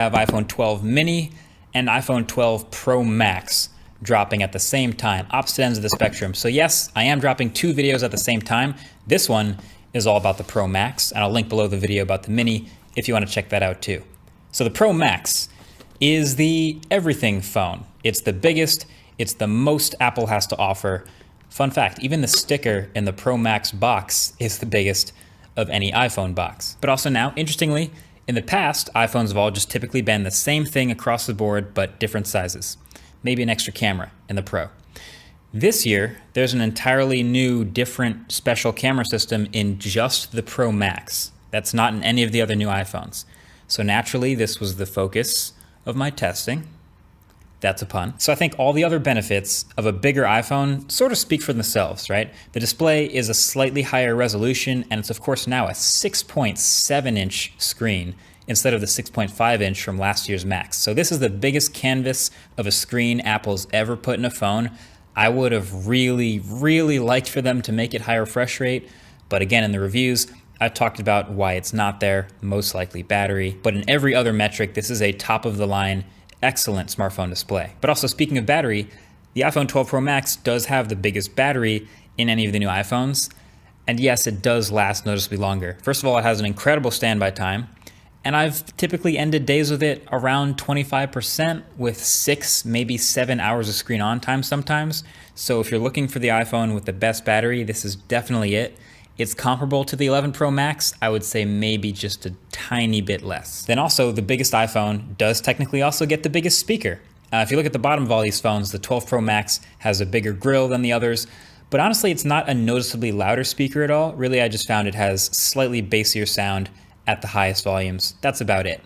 have iPhone 12 mini and iPhone 12 Pro Max dropping at the same time, opposite ends of the spectrum. So yes, I am dropping two videos at the same time. This one is all about the Pro Max, and I'll link below the video about the mini if you want to check that out too. So the Pro Max is the everything phone. It's the biggest, it's the most Apple has to offer. Fun fact, even the sticker in the Pro Max box is the biggest of any iPhone box. But also now, interestingly, in the past, iPhones have all just typically been the same thing across the board, but different sizes. Maybe an extra camera in the Pro. This year, there's an entirely new, different, special camera system in just the Pro Max. That's not in any of the other new iPhones. So naturally, this was the focus of my testing. That's a pun. So I think all the other benefits of a bigger iPhone sort of speak for themselves, right? The display is a slightly higher resolution, and it's of course now a 6.7-inch screen instead of the 6.5-inch from last year's Max. So this is the biggest canvas of a screen Apple's ever put in a phone. I would have really liked for them to make it high refresh rate, but again, in the reviews, I've talked about why it's not there, most likely battery. But in every other metric, this is a top-of-the-line excellent smartphone display. But also, speaking of battery, the iPhone 12 Pro Max does have the biggest battery in any of the new iPhones. And yes, it does last noticeably longer. First of all, it has an incredible standby time. And I've typically ended days with it around 25% with 6, maybe 7 hours of screen on time sometimes. So if you're looking for the iPhone with the best battery, this is definitely it. It's comparable to the 11 Pro Max, I would say maybe just a tiny bit less. Then also, the biggest iPhone does technically also get the biggest speaker. If you look at the bottom of all these phones, the 12 Pro Max has a bigger grill than the others, but honestly, it's not a noticeably louder speaker at all. Really, I just found it has slightly bassier sound at the highest volumes. That's about it.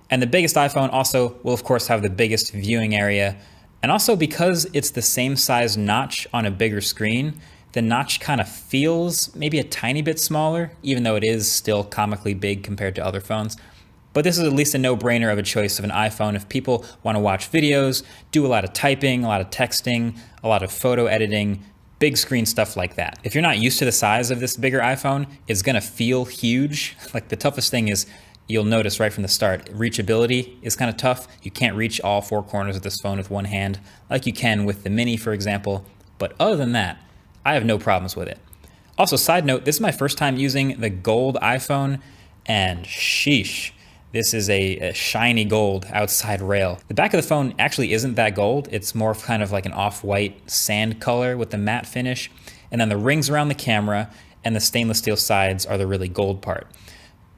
And the biggest iPhone also will of course have the biggest viewing area. And also because it's the same size notch on a bigger screen, the notch kind of feels maybe a tiny bit smaller, even though it is still comically big compared to other phones. But this is at least a no-brainer of a choice of an iPhone if people want to watch videos, do a lot of typing, a lot of texting, a lot of photo editing, big screen stuff like that. If you're not used to the size of this bigger iPhone, it's gonna feel huge. Like the toughest thing is, you'll notice right from the start, reachability is kind of tough. You can't reach all four corners of this phone with one hand, like you can with the Mini, for example. But other than that, I have no problems with it. Also, side note, this is my first time using the gold iPhone, and sheesh, this is a shiny gold outside rail. The back of the phone actually isn't that gold. It's more kind of like an off-white sand color with the matte finish. And then the rings around the camera and the stainless steel sides are the really gold part.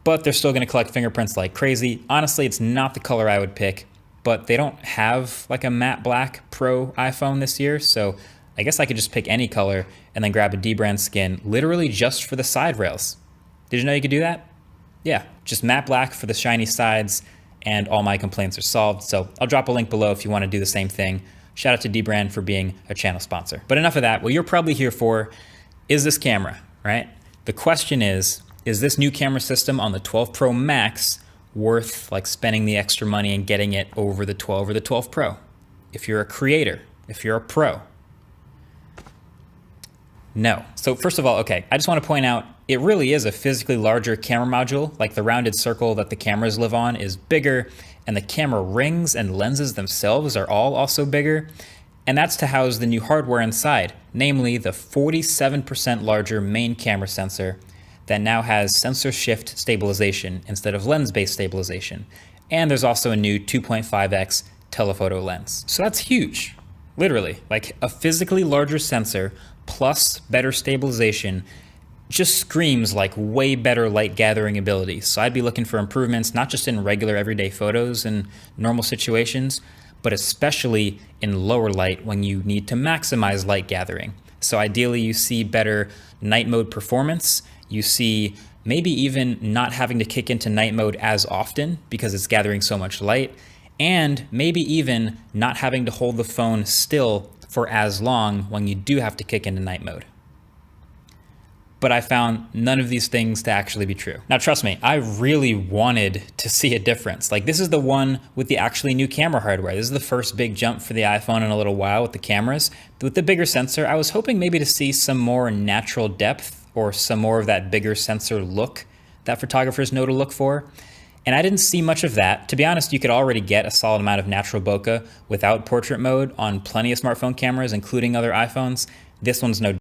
But they're still gonna collect fingerprints like crazy. Honestly, it's not the color I would pick, but they don't have like a matte black Pro iPhone this year, so I guess I could just pick any color and then grab a D-brand skin literally just for the side rails. Did you know you could do that? Yeah, just matte black for the shiny sides and all my complaints are solved. So I'll drop a link below if you want to do the same thing. Shout out to D-brand for being a channel sponsor. But enough of that. What you're probably here for is this camera, right? The question is this new camera system on the 12 Pro Max worth like spending the extra money and getting it over the 12 or the 12 Pro? If you're a creator, if you're a pro, no. So first of all, okay, I just want to point out, it really is a physically larger camera module. Like the rounded circle that the cameras live on is bigger, and the camera rings and lenses themselves are all also bigger. And that's to house the new hardware inside, namely the 47% larger main camera sensor that now has sensor shift stabilization instead of lens-based stabilization. And there's also a new 2.5x telephoto lens. So that's huge, literally. Like a physically larger sensor plus better stabilization just screams like way better light gathering ability. So I'd be looking for improvements, not just in regular everyday photos and normal situations, but especially in lower light when you need to maximize light gathering. So ideally you see better night mode performance. You see maybe even not having to kick into night mode as often because it's gathering so much light, and maybe even not having to hold the phone still for as long when you do have to kick into night mode. But I found none of these things to actually be true. Now trust me, I really wanted to see a difference. Like this is the one with the actually new camera hardware. This is the first big jump for the iPhone in a little while with the cameras. With the bigger sensor, I was hoping maybe to see some more natural depth or some more of that bigger sensor look that photographers know to look for. And I didn't see much of that. To be honest, you could already get a solid amount of natural bokeh without portrait mode on plenty of smartphone cameras, including other iPhones. This one's no